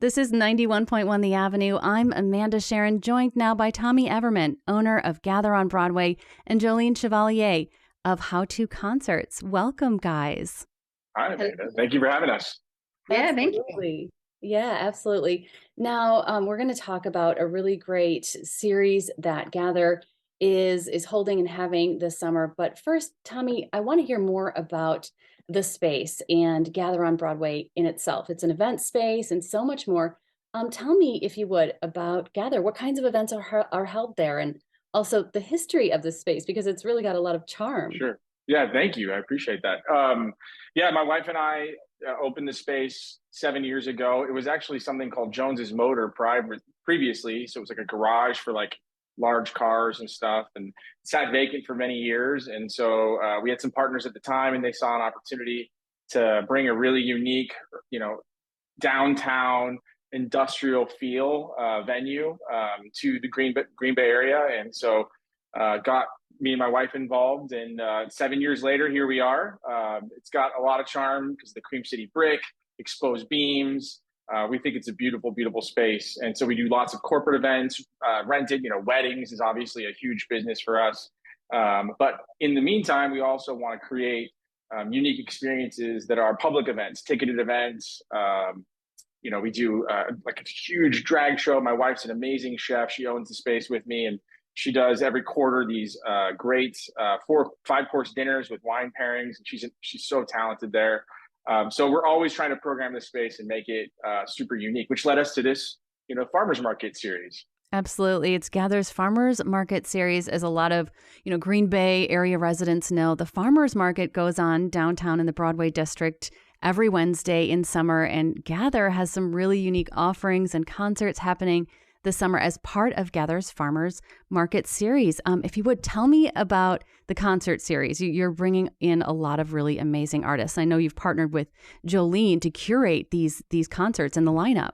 This is 91.1 The Avenue. I'm Amanda Sharon, joined now by Tommy Everman, owner of Gather on Broadway, and Jolene Chevalier of How To Concerts. Welcome, guys. Hi, Amanda. Thank you for having us. Yeah, thank you. Absolutely. Yeah, absolutely. Now, we're going to talk about a really great series that Gather is holding and having this summer. But first, Tommy, I want to hear more about the space and Gather on Broadway in itself. It's an event space and so much more. Tell me, if you would, about Gather. What kinds of events are held there, and also the history of the space, because it's really got a lot of charm. Sure. Yeah, thank you. I appreciate that. Yeah, my wife and I opened the space 7 years ago. It was actually something called Jones's Motor previously. So it was like a garage for like large cars and stuff, and sat vacant for many years. And so we had some partners at the time, and they saw an opportunity to bring a really unique, downtown industrial feel venue to the Green Bay area. And so got me and my wife involved, and 7 years later, here we are. It's got a lot of charm because the Cream City brick, exposed beams. We think it's a beautiful, beautiful space. And so we do lots of corporate events, rented, weddings is obviously a huge business for us. But in the meantime, we also want to create unique experiences that are public events, ticketed events. We do like a huge drag show. My wife's an amazing chef. She owns the space with me, and she does every quarter these great 5-course dinners with wine pairings, and she's so talented there. So we're always trying to program the space and make it super unique, which led us to this, farmers market series. Absolutely. It's Gather's Farmers Market series. As a lot of, Green Bay area residents know, the Farmers Market goes on downtown in the Broadway district every Wednesday in summer, and Gather has some really unique offerings and concerts happening this summer as part of Gather's Farmers Market series. If you would, tell me about the concert series. You're bringing in a lot of really amazing artists. I know you've partnered with Jolene to curate these concerts and the lineup.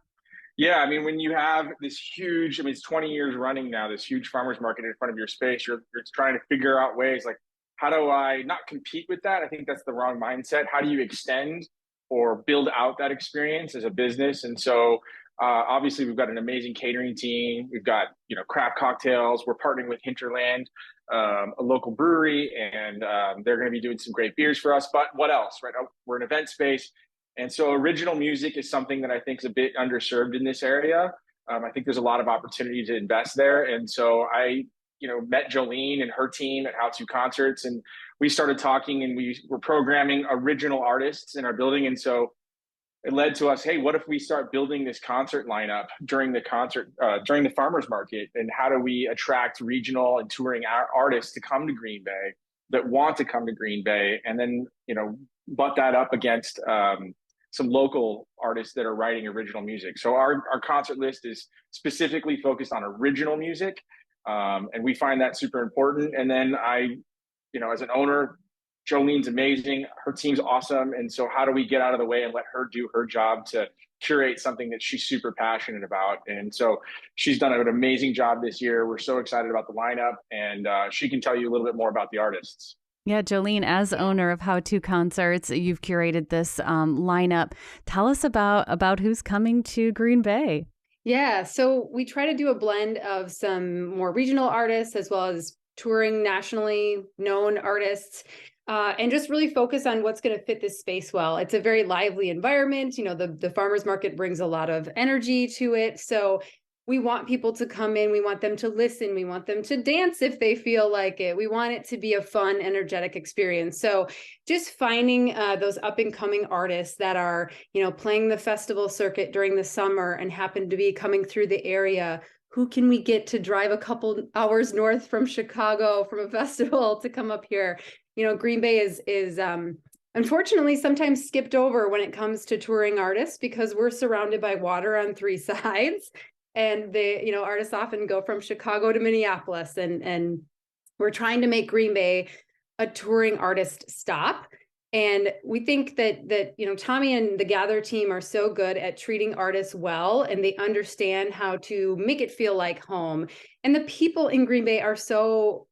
Yeah, I mean, when you have this huge, it's 20 years running now, this huge farmers market in front of your space, you're trying to figure out ways like, how do I not compete with that? I think that's the wrong mindset. How do you extend or build out that experience as a business? And so obviously, we've got an amazing catering team. We've got, craft cocktails. We're partnering with Hinterland, a local brewery, and they're going to be doing some great beers for us. But what else, right? We're an event space. And so original music is something that I think is a bit underserved in this area. I think there's a lot of opportunity to invest there. And so I, met Jolene and her team at How To Concerts, and we started talking, and we were programming original artists in our building. And so it led to us, hey, what if we start building this concert lineup during the farmers market? And how do we attract regional and touring artists to come to Green Bay, that want to come to Green Bay? And then, butt that up against some local artists that are writing original music. So our concert list is specifically focused on original music. And we find that super important. And then as an owner, Jolene's amazing. Her team's awesome. And so how do we get out of the way and let her do her job to curate something that she's super passionate about? And so she's done an amazing job this year. We're so excited about the lineup, and she can tell you a little bit more about the artists. Yeah, Jolene, as owner of How To Concerts, you've curated this lineup. Tell us about who's coming to Green Bay. Yeah, so we try to do a blend of some more regional artists as well as touring nationally known artists. And just really focus on what's going to fit this space well. It's a very lively environment. The farmers market brings a lot of energy to it. So we want people to come in. We want them to listen. We want them to dance if they feel like it. We want it to be a fun, energetic experience. So just finding those up and coming artists that are, playing the festival circuit during the summer and happen to be coming through the area. Who can we get to drive a couple hours north from Chicago from a festival to come up here? Green Bay is unfortunately sometimes skipped over when it comes to touring artists because we're surrounded by water on 3 sides. And the artists often go from Chicago to Minneapolis, and we're trying to make Green Bay a touring artist stop. And we think that Tommy and the Gather team are so good at treating artists well, and they understand how to make it feel like home. And the people in Green Bay are so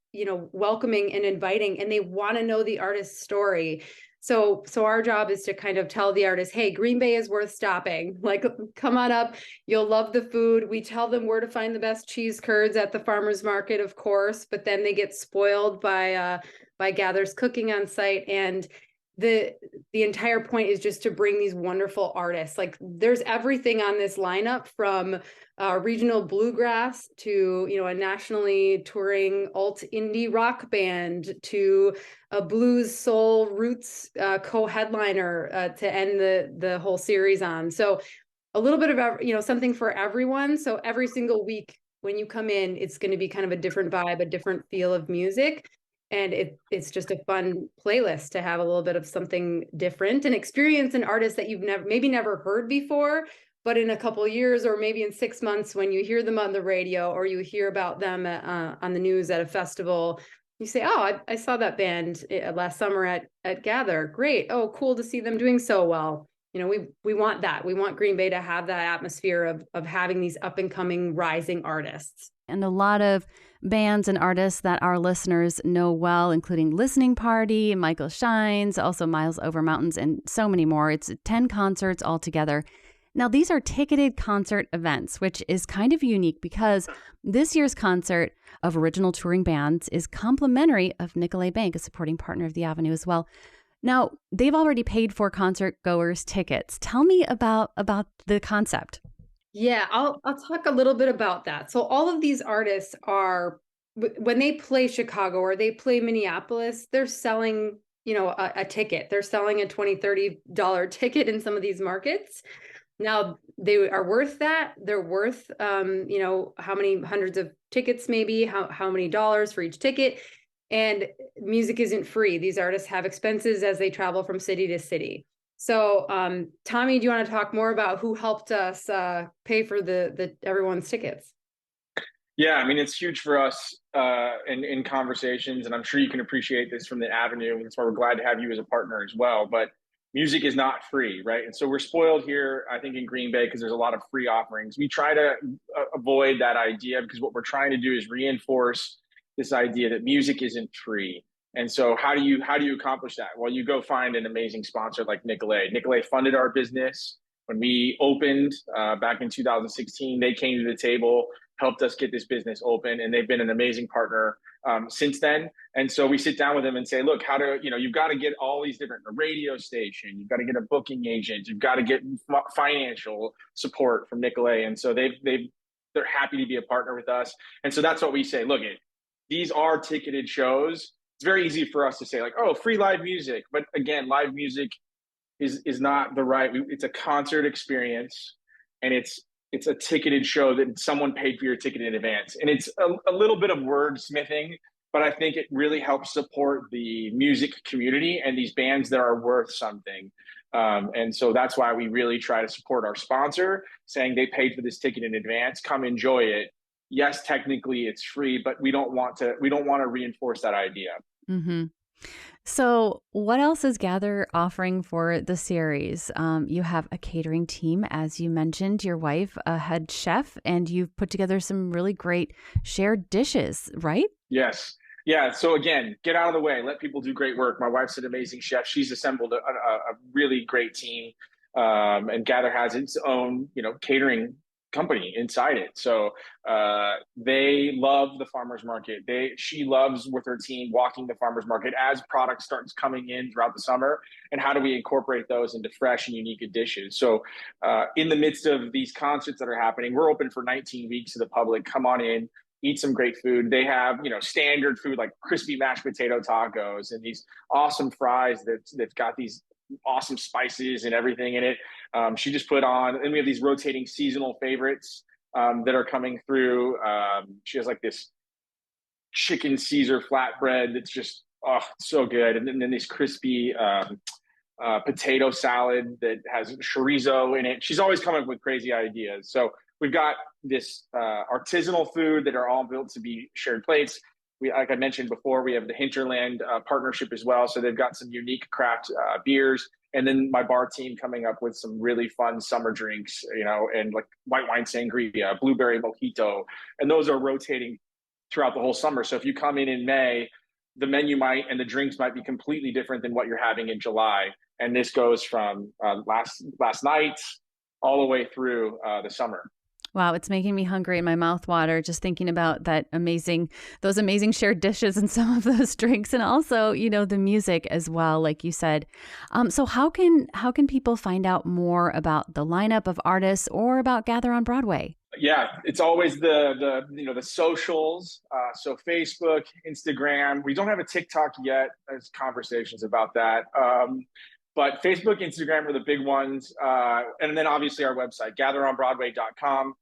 welcoming and inviting, and they want to know the artist's story. So our job is to kind of tell the artist, hey, Green Bay is worth stopping. Like, come on up. You'll love the food. We tell them where to find the best cheese curds at the farmer's market, of course, but then they get spoiled by Gather's cooking on site. And the entire point is just to bring these wonderful artists. Like, there's everything on this lineup, from regional bluegrass to, a nationally touring alt indie rock band to a blues soul roots co-headliner to end the whole series on. So a little bit of something for everyone. So every single week when you come in, it's going to be kind of a different vibe, a different feel of music. And it's just a fun playlist to have a little bit of something different and experience an artist that you've never heard before, but in a couple of years, or maybe in 6 months, when you hear them on the radio or you hear about them on the news at a festival, you say, oh, I saw that band last summer at Gather. Great. Oh, cool to see them doing so well. We want that. We want Green Bay to have that atmosphere of having these up and coming rising artists. And a lot of bands and artists that our listeners know well, including Listening Party, Michael Shines, also Miles Over Mountains, and so many more. It's 10 concerts altogether. Now, these are ticketed concert events, which is kind of unique because this year's concert of original touring bands is complimentary of Nicolet Bank, a supporting partner of the Avenue as well. Now, they've already paid for concert goers' tickets. Tell me about the concept. Yeah, I'll talk a little bit about that. So all of these artists are, when they play Chicago or they play Minneapolis, they're selling, a ticket. They're selling a $20, $30 ticket in some of these markets. Now, they are worth that. They're worth, how many hundreds of tickets, maybe, how many dollars for each ticket. And music isn't free. These artists have expenses as they travel from city to city. So, Tommy, do you want to talk more about who helped us pay for the everyone's tickets? Yeah, I mean, it's huge for us in conversations, and I'm sure you can appreciate this from the Avenue. That's why we're glad to have you as a partner as well. But music is not free, right? And so we're spoiled here, I think, in Green Bay because there's a lot of free offerings. We try to avoid that idea because what we're trying to do is reinforce this idea that music isn't free. And so how do you accomplish that? Well, you go find an amazing sponsor like Nicolet. Nicolet funded our business when we opened back in 2016. They came to the table, helped us get this business open, and they've been an amazing partner since then. And so we sit down with them and say, look, you've got to get all these different, a radio station, you've got to get a booking agent, you've got to get financial support from Nicolet. And so they're happy to be a partner with us. And so that's what we say. Look, these are ticketed shows. It's very easy for us to say, like, oh, free live music. But again, live music is not the right, it's a concert experience, and it's a ticketed show that someone paid for your ticket in advance. And it's a little bit of wordsmithing, but I think it really helps support the music community and these bands that are worth something. And so that's why we really try to support our sponsor, saying they paid for this ticket in advance, come enjoy it. Yes, technically it's free, but we don't want to reinforce that idea. Mm-hmm. So what else is Gather offering for the series? You have a catering team, as you mentioned, your wife, a head chef, and you've put together some really great shared dishes, right? Yes. Yeah. So again, get out of the way. Let people do great work. My wife's an amazing chef. She's assembled a really great team. And Gather has its own, catering company inside it. So they love the farmers market. She loves with her team walking the farmers market as product starts coming in throughout the summer. And how do we incorporate those into fresh and unique dishes? So in the midst of these concerts that are happening, we're open for 19 weeks to the public. Come on in, eat some great food. They have, standard food like crispy mashed potato tacos and these awesome fries that's got these awesome spices and everything in it. She just put on, and we have these rotating seasonal favorites that are coming through. She has like this chicken Caesar flatbread that's just so good, and then this crispy potato salad that has chorizo in it. She's always coming up with crazy ideas. So we've got this artisanal food that are all built to be shared plates. Like I mentioned before, we have the Hinterland partnership as well. So they've got some unique craft beers. And then my bar team coming up with some really fun summer drinks, and like white wine sangria, blueberry mojito. And those are rotating throughout the whole summer. So if you come in May, the menu and the drinks might be completely different than what you're having in July. And this goes from last night all the way through the summer. Wow, it's making me hungry and my mouth water just thinking about those amazing shared dishes and some of those drinks, and also, the music as well, like you said. So how can people find out more about the lineup of artists or about Gather on Broadway? Yeah, it's always the socials. So Facebook, Instagram. We don't have a TikTok yet. There's conversations about that. But Facebook, Instagram are the big ones. And then obviously our website, gatheronbroadway.com.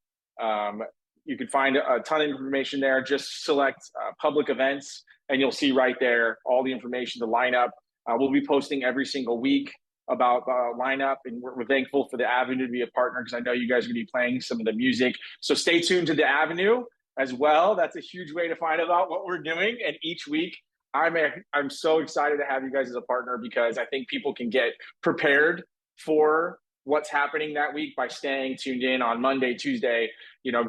You can find a ton of information there. Just select public events and you'll see right there all the information, the lineup. We'll be posting every single week about lineup, and we're thankful for the Avenue to be a partner, because I know you guys are going to be playing some of the music. So stay tuned to the Avenue as well. That's a huge way to find out what we're doing. And each week, I'm so excited to have you guys as a partner, because I think people can get prepared for what's happening that week by staying tuned in on Monday, Tuesday,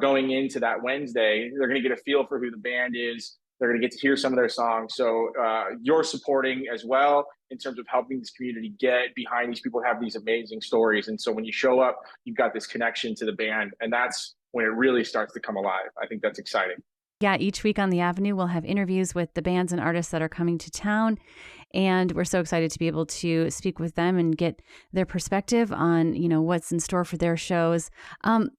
going into that Wednesday. They're going to get a feel for who the band is. They're going to get to hear some of their songs. So you're supporting as well in terms of helping this community get behind these people who have these amazing stories. And so when you show up, you've got this connection to the band, and that's when it really starts to come alive. I think that's exciting. Yeah, each week on the Avenue, we'll have interviews with the bands and artists that are coming to town. And we're so excited to be able to speak with them and get their perspective on, what's in store for their shows.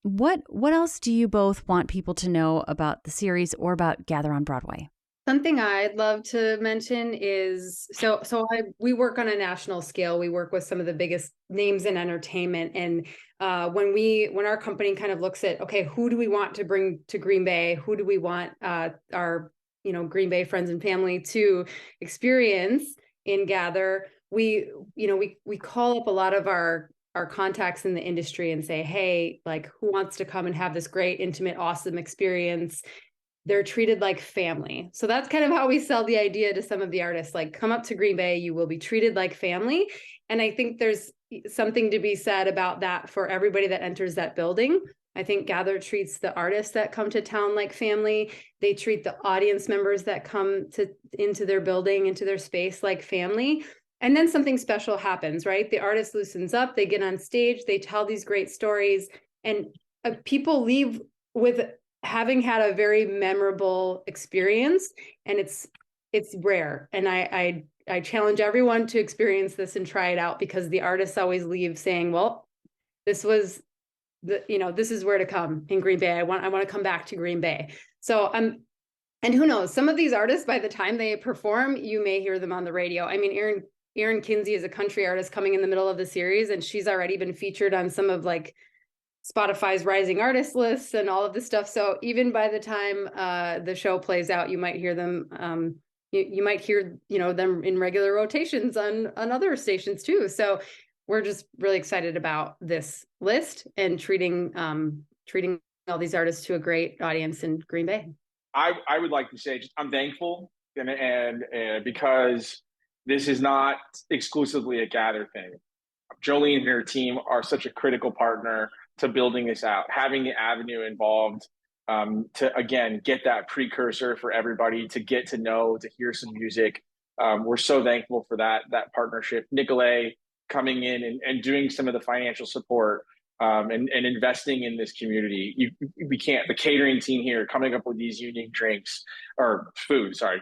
What else do you both want people to know about the series or about Gather on Broadway? Something I'd love to mention is, we work on a national scale. We work with some of the biggest names in entertainment. And when our company kind of looks at, okay, who do we want to bring to Green Bay? Who do we want our Green Bay friends and family to experience in Gather? We call up a lot of our contacts in the industry and say, hey, like, who wants to come and have this great, intimate, awesome experience? They're treated like family. So that's kind of how we sell the idea to some of the artists, like, come up to Green Bay, you will be treated like family. And I think there's something to be said about that for everybody that enters that building. I think Gather treats the artists that come to town like family. They treat the audience members that come into their building, into their space, like family. And then something special happens, right? The artist loosens up, they get on stage, they tell these great stories, and people leave with having had a very memorable experience, and it's rare. And I challenge everyone to experience this and try it out, because the artists always leave saying, well, this was this is where to come in Green Bay. I want to come back to Green Bay. So and who knows, some of these artists, by the time they perform, you may hear them on the radio. I mean, Erin Kinsey is a country artist coming in the middle of the series, and she's already been featured on some of Spotify's rising artist lists and all of this stuff. So even by the time the show plays out, you might hear them. You might hear them in regular rotations on other stations too. So we're just really excited about this list and treating all these artists to a great audience in Green Bay. I would like to say I'm thankful, and because this is not exclusively a Gather thing. Jolene and her team are such a critical partner to building this out, having the Avenue involved, to, again, get that precursor for everybody to get to know, to hear some music. We're so thankful for that partnership. Nicolay coming in and doing some of the financial support, and investing in this community. The catering team here coming up with these unique drinks or food, sorry.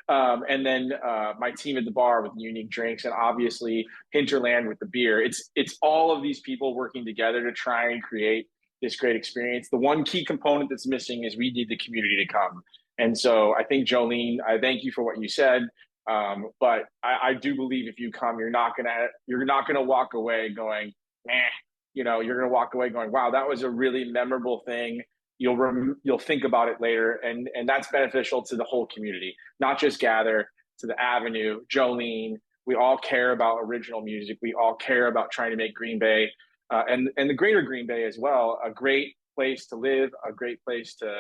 And then my team at the bar with unique drinks, and obviously Hinterland with the beer. It's all of these people working together to try and create this great experience. The one key component that's missing is we need the community to come. And so I think, Jolene, I thank you for what you said. But I do believe if you come, you're not gonna walk away going, you're gonna walk away going, wow, that was a really memorable thing. You'll think about it later, and that's beneficial to the whole community, not just Gather, to the Avenue, Jolene. We all care about original music. We all care about trying to make Green Bay, and the greater Green Bay as well, a great place to live, a great place to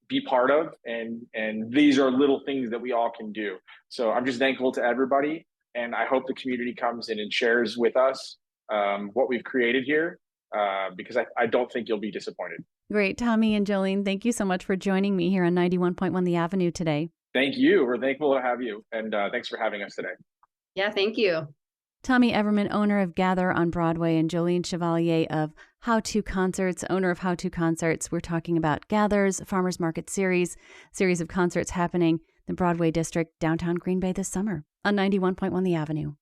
be part of, and these are little things that we all can do. So I'm just thankful to everybody, and I hope the community comes in and shares with us what we've created here, because I don't think you'll be disappointed. Great. Tommy and Jolene, thank you so much for joining me here on 91.1 The Avenue today. Thank you. We're thankful to have you. And thanks for having us today. Yeah, thank you. Tommy Everman, owner of Gather on Broadway, and Jolene Chevalier of How To Concerts, owner of How To Concerts. We're talking about Gather's Farmers Market series of concerts happening in the Broadway district, downtown Green Bay this summer on 91.1 The Avenue.